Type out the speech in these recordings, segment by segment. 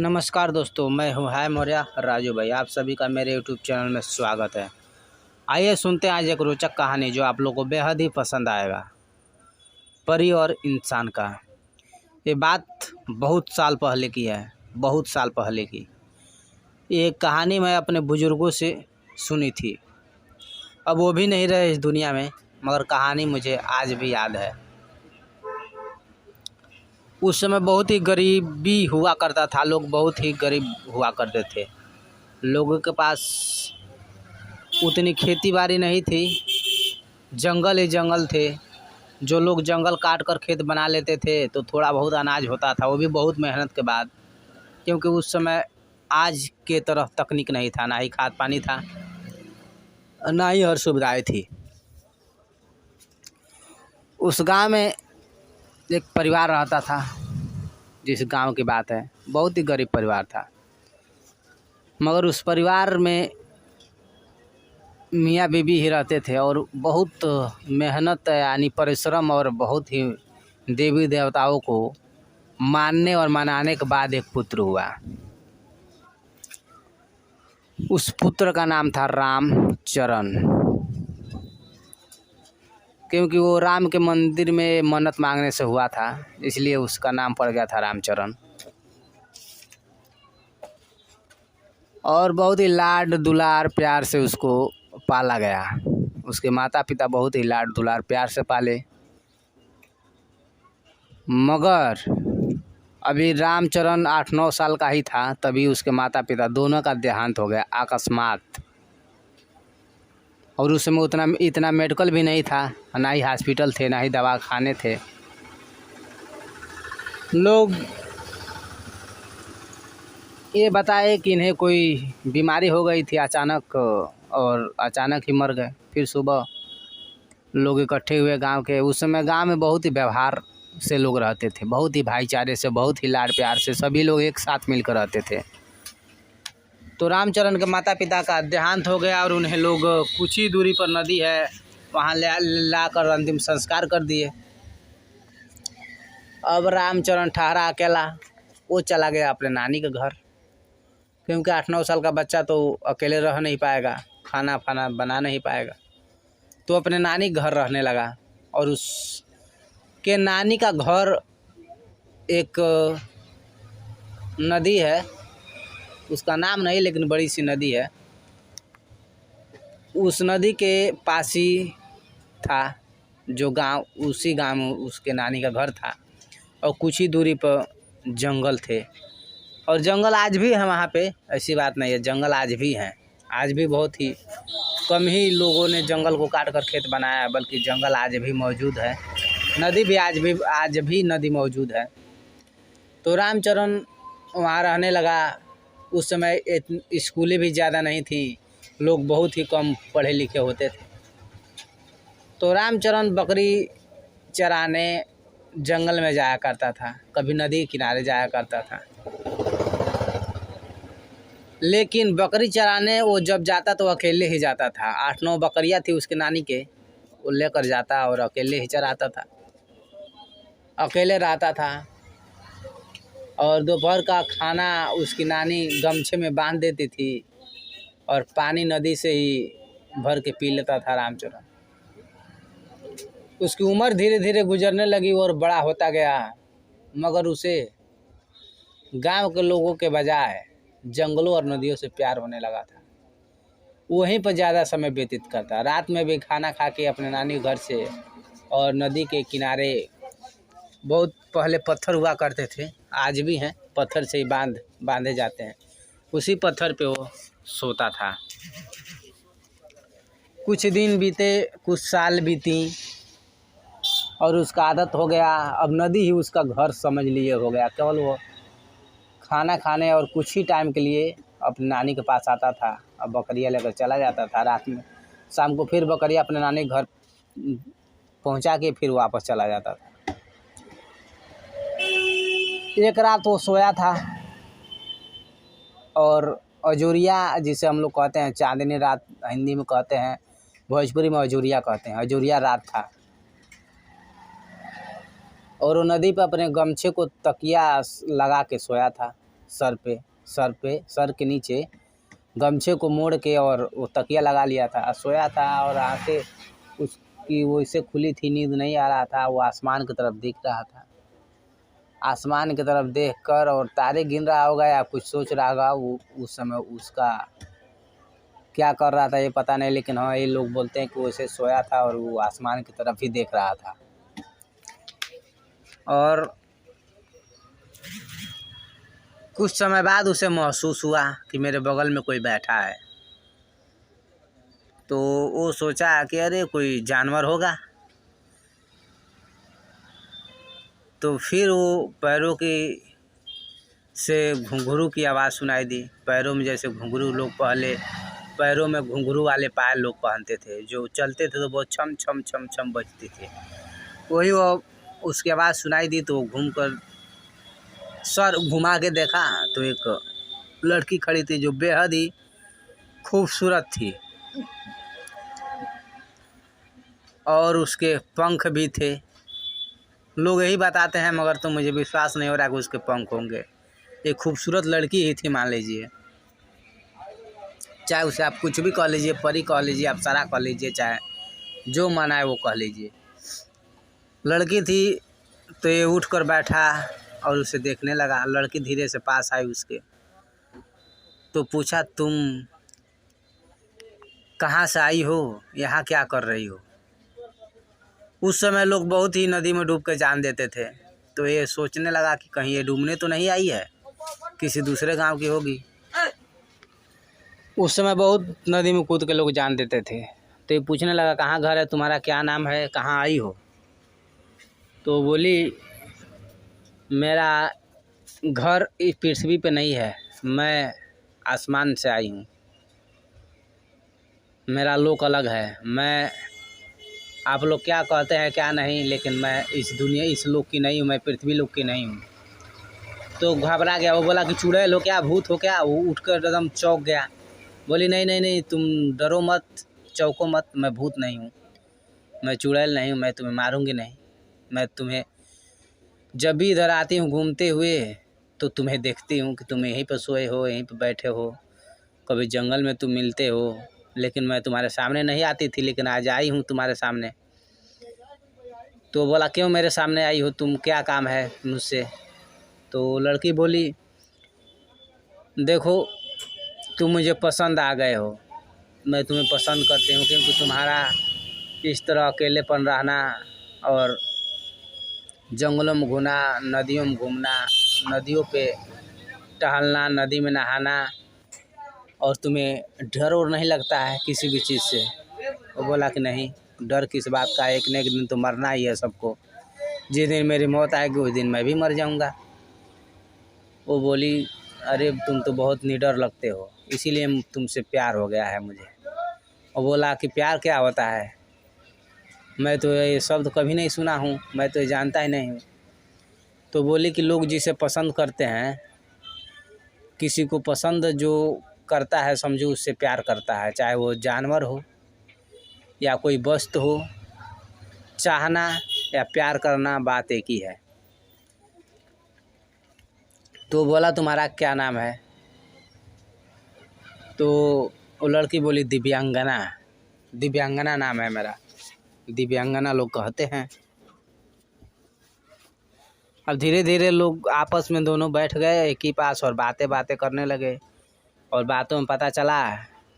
नमस्कार दोस्तों, मैं हूँ हाय मौर्य राजू भाई। आप सभी का मेरे यूट्यूब चैनल में स्वागत है। आइए सुनते हैं आज एक रोचक कहानी जो आप लोगों को बेहद ही पसंद आएगा। परी और इंसान का। ये बात बहुत साल पहले की है, बहुत साल पहले की। ये कहानी मैं अपने बुजुर्गों से सुनी थी। अब वो भी नहीं रहे इस दुनिया में, मगर कहानी मुझे आज भी याद है। उस समय बहुत ही गरीबी हुआ करता था, लोग बहुत ही गरीब हुआ करते थे। लोगों के पास उतनी खेती बाड़ी नहीं थी, जंगल ही जंगल थे। जो लोग जंगल काट कर खेत बना लेते थे तो थोड़ा बहुत अनाज होता था, वो भी बहुत मेहनत के बाद, क्योंकि उस समय आज के तरह तकनीक नहीं था, ना ही खाद पानी था, ना ही हर सुविधाएं थी। उस गांव में एक परिवार रहता था। जिस गांव की बात है, बहुत ही गरीब परिवार था, मगर उस परिवार में मियाँ बीबी ही रहते थे और बहुत मेहनत यानी परिश्रम और बहुत ही देवी देवताओं को मानने और मनाने के बाद एक पुत्र हुआ। उस पुत्र का नाम था रामचरण, क्योंकि वो राम के मंदिर में मन्नत मांगने से हुआ था, इसलिए उसका नाम पड़ गया था रामचरण। और बहुत ही लाड दुलार प्यार से उसको पाला गया। उसके माता पिता बहुत ही लाड दुलार प्यार से पाले। मगर अभी रामचरण 8-9 साल का ही था, तभी उसके माता पिता दोनों का देहांत हो गया अकस्मात। और उस समय इतना मेडिकल भी नहीं था, ना ही हॉस्पिटल थे, ना ही दवाखाने थे। लोग ये बताए कि इन्हें कोई बीमारी हो गई थी अचानक, और अचानक ही मर गए। फिर सुबह लोग इकट्ठे हुए गांव के। उस समय गांव में बहुत ही व्यवहार से लोग रहते थे, बहुत ही भाईचारे से, बहुत ही लाड प्यार से सभी लोग एक साथ मिलकर रहते थे। तो रामचरण के माता पिता का देहांत हो गया और उन्हें लोग कुछ ही दूरी पर नदी है, वहाँ ला कर अंतिम संस्कार कर दिए। अब रामचरण ठहरा अकेला। वो चला गया अपने नानी के घर, क्योंकि 8-9 साल का बच्चा तो अकेले रह नहीं पाएगा, खाना फाना बना नहीं पाएगा। तो अपने नानी के घर रहने लगा। और उसके नानी का घर एक नदी है, उसका नाम नहीं, लेकिन बड़ी सी नदी है। उस नदी के पास ही था जो गांव, उसी गांव में उसके नानी का घर था। और कुछ ही दूरी पर जंगल थे। और जंगल आज भी है वहाँ पे, ऐसी बात नहीं है, जंगल आज भी हैं। आज भी बहुत ही कम ही लोगों ने जंगल को काट कर खेत बनाया है, बल्कि जंगल आज भी मौजूद है। नदी भी आज भी नदी मौजूद है। तो रामचरण वहाँ रहने लगा। उस समय स्कूलें भी ज़्यादा नहीं थी, लोग बहुत ही कम पढ़े लिखे होते थे। तो रामचरण बकरी चराने जंगल में जाया करता था, कभी नदी किनारे जाया करता था। लेकिन बकरी चराने वो जब जाता तो अकेले ही जाता था। 8-9 बकरियां थी उसके नानी के, वो लेकर जाता और अकेले ही चराता था, अकेले रहता था। और दोपहर का खाना उसकी नानी गमछे में बांध देती थी और पानी नदी से ही भर के पी लेता था रामचरण। उसकी उम्र धीरे धीरे गुजरने लगी और बड़ा होता गया, मगर उसे गांव के लोगों के बजाय जंगलों और नदियों से प्यार होने लगा था। वहीं पर ज़्यादा समय व्यतीत करता। रात में भी खाना खा के अपने नानी घर से और नदी के किनारे, बहुत पहले पत्थर हुआ करते थे, आज भी हैं, पत्थर से ही बांधे जाते हैं, उसी पत्थर पे वो सोता था। कुछ दिन बीते, कुछ साल बीती और उसका आदत हो गया। अब नदी ही उसका घर समझ लिए हो गया। केवल वो खाना खाने और कुछ ही टाइम के लिए अपनी नानी के पास आता था। अब बकरियाँ लेकर चला जाता था रात में। शाम को फिर बकरियाँ अपने नानी के घर पहुंचा के फिर वापस चला जाता था। एक रात वो सोया था और अजोरिया, जिसे हम लोग कहते हैं चांदनी रात हिंदी में कहते हैं, भोजपुरी में अजोरिया कहते हैं, अजोरिया रात था। और वो नदी पर अपने गमछे को तकिया लगा के सोया था। सर के नीचे गमछे को मोड़ के और वो तकिया लगा लिया था, सोया था और आंखें उसकी वैसे खुली थी, नींद नहीं आ रहा था। वो आसमान की तरफ देख रहा था। आसमान की तरफ देखकर और तारे गिन रहा होगा या कुछ सोच रहा होगा। वो उस समय उसका क्या कर रहा था ये पता नहीं, लेकिन हाँ ये लोग बोलते हैं कि वो ऐसे सोया था और वो आसमान की तरफ ही देख रहा था। और कुछ समय बाद उसे महसूस हुआ कि मेरे बगल में कोई बैठा है। तो वो सोचा कि अरे कोई जानवर होगा। तो फिर वो पैरों की से घुंघरू की आवाज़ सुनाई दी। पैरों में जैसे घुंघरू लोग पहले पैरों में घुंघरू वाले पायल लोग पहनते थे, जो चलते थे तो बहुत छम छम छम छम बजती थी। वही वो उसकी आवाज़ सुनाई दी। तो घूमकर सर घुमा के देखा तो एक लड़की खड़ी थी जो बेहद ही खूबसूरत थी और उसके पंख भी थे। लोग यही बताते हैं मगर तो मुझे विश्वास नहीं हो रहा कि उसके पंख होंगे। एक खूबसूरत लड़की ही थी मान लीजिए, चाहे उसे आप कुछ भी कह लीजिए, परी कह लीजिए, अप्सरा कह लीजिए, चाहे जो मन आए वो कह लीजिए। लड़की थी तो ये उठकर बैठा और उसे देखने लगा। लड़की धीरे से पास आई उसके, तो पूछा तुम कहाँ से आई हो, यहाँ क्या कर रही हो। उस समय लोग बहुत ही नदी में डूब के जान देते थे। तो ये सोचने लगा कि कहीं ये डूबने तो नहीं आई है, किसी दूसरे गांव की होगी। उस समय बहुत नदी में कूद के लोग जान देते थे। तो ये पूछने लगा कहाँ घर है तुम्हारा, क्या नाम है, कहाँ आई हो। तो बोली मेरा घर इस पृथ्वी पे नहीं है, मैं आसमान से आई हूँ, मेरा लोक अलग है। मैं आप लोग क्या कहते हैं क्या नहीं, लेकिन मैं इस दुनिया इस लोक की नहीं हूँ, मैं पृथ्वी लोक की नहीं हूँ। तो घबरा गया। वो बोला कि चुड़ैल हो क्या, भूत हो क्या। वो उठकर एकदम चौंक गया। बोली नहीं नहीं नहीं, तुम डरो मत, चौंको मत, मैं भूत नहीं हूँ, मैं चुड़ैल नहीं हूँ, मैं तुम्हें मारूंगी नहीं। मैं तुम्हें जब भी इधर आती हूँ घूमते हुए तो तुम्हें देखती हूँ कि तुम यहीं पर सोए हो, यहीं पर बैठे हो, कभी जंगल में तुम मिलते हो, लेकिन मैं तुम्हारे सामने नहीं आती थी, लेकिन आज आई हूँ तुम्हारे सामने। तो बोला क्यों मेरे सामने आई हो तुम, क्या काम है मुझसे। तो लड़की बोली देखो तुम मुझे पसंद आ गए हो, मैं तुम्हें पसंद करती हूँ, क्योंकि तुम्हारा इस तरह अकेलेपन रहना और जंगलों में घूमना, नदियों में घूमना, नदियों पे टहलना, नदी में नहाना, और तुम्हें डर और नहीं लगता है किसी भी चीज़ से। वो बोला कि नहीं, डर किस बात का, एक न एक दिन तो मरना ही है सबको, जिस दिन मेरी मौत आएगी उस दिन मैं भी मर जाऊंगा। वो बोली अरे तुम तो बहुत निडर लगते हो, इसीलिए तुमसे प्यार हो गया है मुझे। वो बोला कि प्यार क्या होता है, मैं तो ये शब्द कभी नहीं सुना हूँ, मैं तो ये जानता ही नहीं हूँ। तो बोली कि लोग जिसे पसंद करते हैं, किसी को पसंद जो करता है समझो उससे प्यार करता है, चाहे वो जानवर हो या कोई वस्तु हो। चाहना या प्यार करना बात एक ही है। तो बोला तुम्हारा क्या नाम है। तो वो लड़की बोली दिव्यांगना, दिव्यांगना नाम है मेरा, दिव्यांगना लोग कहते हैं। अब धीरे धीरे लोग आपस में दोनों बैठ गए एक ही पास और बातें करने लगे। और बातों में पता चला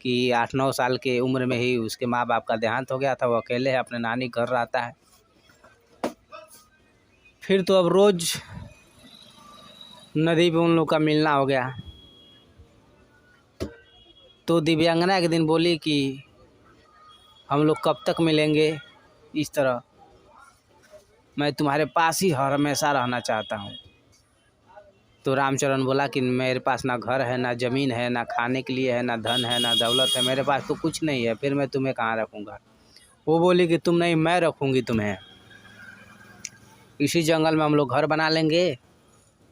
कि 8-9 साल की उम्र में ही उसके माँ बाप का देहांत हो गया था, वो अकेले है, अपने नानी घर रहता है। फिर तो अब रोज़ नदी पे उन लोग का मिलना हो गया। तो दिव्यांगना एक दिन बोली कि हम लोग कब तक मिलेंगे इस तरह, मैं तुम्हारे पास ही हमेशा रहना चाहता हूँ। तो रामचरण बोला कि मेरे पास ना घर है, ना ज़मीन है, ना खाने के लिए है, ना धन है, ना दौलत है, मेरे पास तो कुछ नहीं है, फिर मैं तुम्हें कहाँ रखूँगा। वो बोली कि तुम नहीं, मैं रखूँगी तुम्हें, इसी जंगल में हम लोग घर बना लेंगे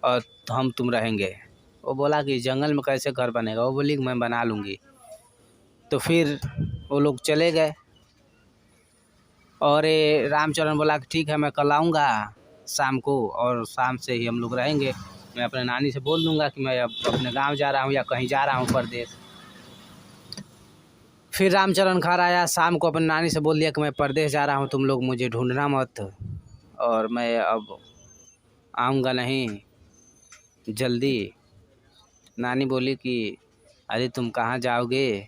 और हम तुम रहेंगे। वो बोला कि जंगल में कैसे घर बनेगा। वो बोली कि मैं बना लूँगी। तो फिर वो लोग चले गए और ये रामचरण बोला कि ठीक है मैं कल आऊँगा शाम को, और शाम से ही हम लोग रहेंगे। मैं अपने नानी से बोल दूंगा कि मैं अब अपने गांव जा रहा हूँ या कहीं जा रहा हूँ परदेश। फिर रामचरण खार आया, शाम को अपनी नानी से बोल दिया कि मैं परदेश जा रहा हूँ, तुम लोग मुझे ढूंढना मत, और मैं अब आऊँगा नहीं जल्दी। नानी बोली कि अरे तुम कहाँ जाओगे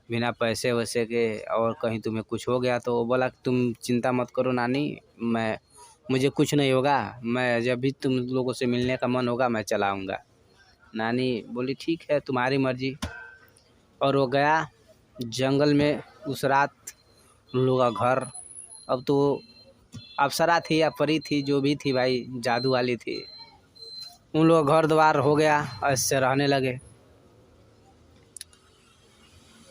बिना पैसे वैसे के, और कहीं तुम्हें कुछ हो गया तो। बोला कि तुम चिंता मत करो नानी, मुझे कुछ नहीं होगा, मैं जब भी तुम लोगों से मिलने का मन होगा मैं चला आऊँगा। नानी बोली ठीक है तुम्हारी मर्जी। और वो गया जंगल में। उस रात उन लोगों का घर, अब तो अप्सरा थी या परी थी, जो भी थी भाई, जादू वाली थी, उन लोगों का घर द्वार हो गया, ऐसे रहने लगे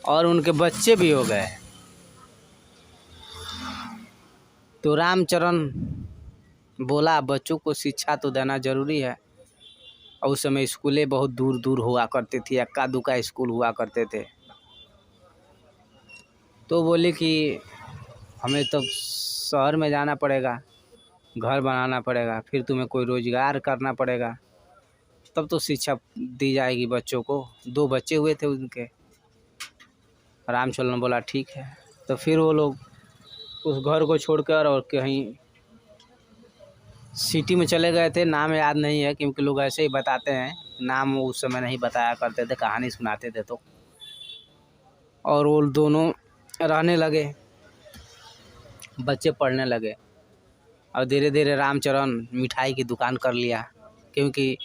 और उनके बच्चे भी हो गए। तो रामचरण बोला बच्चों को शिक्षा तो देना ज़रूरी है, और उस समय स्कूलें बहुत दूर दूर हुआ करती थी, इक्का दुक्का स्कूल हुआ करते थे। तो बोले कि हमें तो शहर में जाना पड़ेगा, घर बनाना पड़ेगा, फिर तुम्हें कोई रोज़गार करना पड़ेगा, तब तो शिक्षा दी जाएगी बच्चों को। 2 बच्चे हुए थे उनके। रामचरण बोला ठीक है। तो फिर वो लोग उस घर को छोड़कर और कहीं सिटी में चले गए थे। नाम याद नहीं है क्योंकि लोग ऐसे ही बताते हैं, नाम उस समय नहीं बताया करते थे, कहानी सुनाते थे तो। और वो दोनों रहने लगे, बच्चे पढ़ने लगे, और धीरे धीरे रामचरण मिठाई की दुकान कर लिया, क्योंकि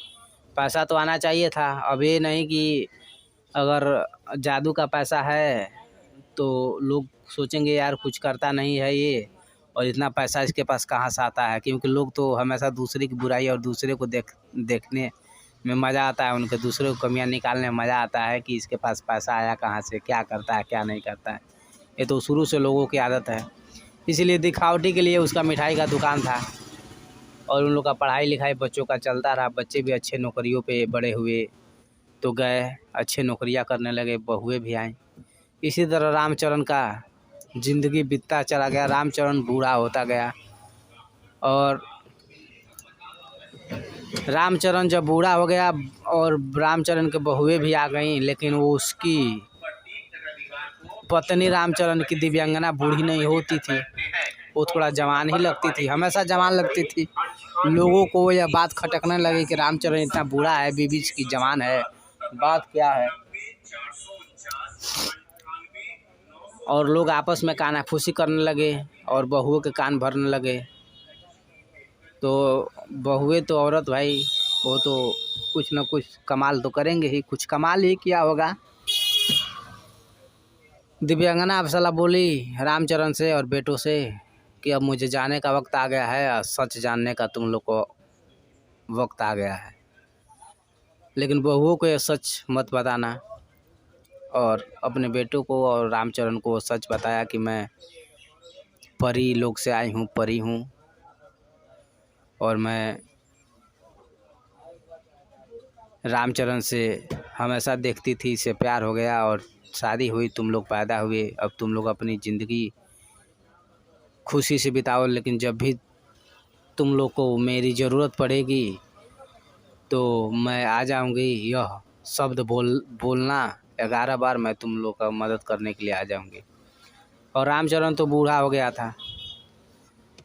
पैसा तो आना चाहिए था। अब ये नहीं कि अगर जादू का पैसा है तो लोग सोचेंगे यार कुछ करता नहीं है ये, और इतना पैसा इसके पास कहाँ से आता है, क्योंकि लोग तो हमेशा दूसरे की बुराई और दूसरे को देखने में मज़ा आता है, उनके दूसरे को कमियां निकालने में मज़ा आता है कि इसके पास पैसा आया कहाँ से, क्या करता है क्या नहीं करता है। ये तो शुरू से लोगों की आदत है, इसीलिए दिखावटी के लिए उसका मिठाई का दुकान था। और उन लोग का पढ़ाई लिखाई बच्चों का चलता रहा, बच्चे भी अच्छे नौकरियों पे बड़े हुए, तो गए अच्छे नौकरियां करने लगे, बहुएं भी आईं। इसी तरह रामचरण का ज़िंदगी बीतता चला गया। रामचरण बूढ़ा होता गया, और रामचरण जब बूढ़ा हो गया और रामचरण के बहुएं भी आ गईं, लेकिन वो उसकी पत्नी रामचरण की दिव्यांगना बूढ़ी नहीं होती थी, वो थोड़ा जवान ही लगती थी, हमेशा जवान लगती थी। लोगों को यह बात खटकने लगी कि रामचरण इतना बूढ़ा है, बीबी की जवान है, बात क्या है। और लोग आपस में कानाफूसी करने लगे और बहुओं के कान भरने लगे। तो बहुएं तो औरत भाई, वो तो कुछ न कुछ कमाल तो करेंगे ही, कुछ कमाल ही किया होगा। दिव्यांगना अप्सरा बोली रामचरण से और बेटों से कि अब मुझे जाने का वक्त आ गया है, सच जानने का तुम लोग को वक्त आ गया है, लेकिन बहुओं को यह सच मत बताना। और अपने बेटों को और रामचरण को सच बताया कि मैं परी लोग से आई हूँ, परी हूँ, और मैं रामचरण से हमेशा देखती थी, इससे प्यार हो गया और शादी हुई, तुम लोग पैदा हुए, अब तुम लोग अपनी ज़िंदगी खुशी से बिताओ, लेकिन जब भी तुम लोग को मेरी ज़रूरत पड़ेगी तो मैं आ जाऊंगी। यह शब्द बोलना 11 बार, मैं तुम लोग का मदद करने के लिए आ जाऊंगी। और रामचरण तो बूढ़ा हो गया था।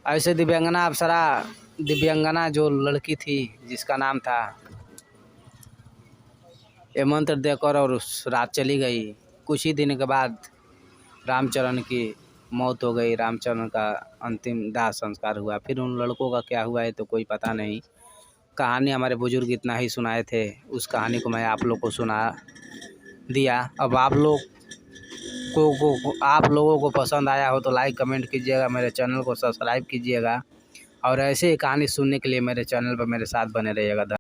ऐसे दिव्यांगना अप्सरा, दिव्यांगना जो लड़की थी जिसका नाम था, ये मंत्र देकर और उस रात चली गई। कुछ ही दिन के बाद रामचरण की मौत हो गई, रामचरण का अंतिम दाह संस्कार हुआ। फिर उन लड़कों का क्या हुआ है तो कोई पता नहीं। कहानी हमारे बुजुर्ग इतना ही सुनाए थे, उस कहानी को मैं आप लोग को सुना दिया। अब आप लोगों को पसंद आया हो तो लाइक कमेंट कीजिएगा, मेरे चैनल को सब्सक्राइब कीजिएगा, और ऐसे ही कहानी सुनने के लिए मेरे चैनल पर मेरे साथ बने रहिएगा।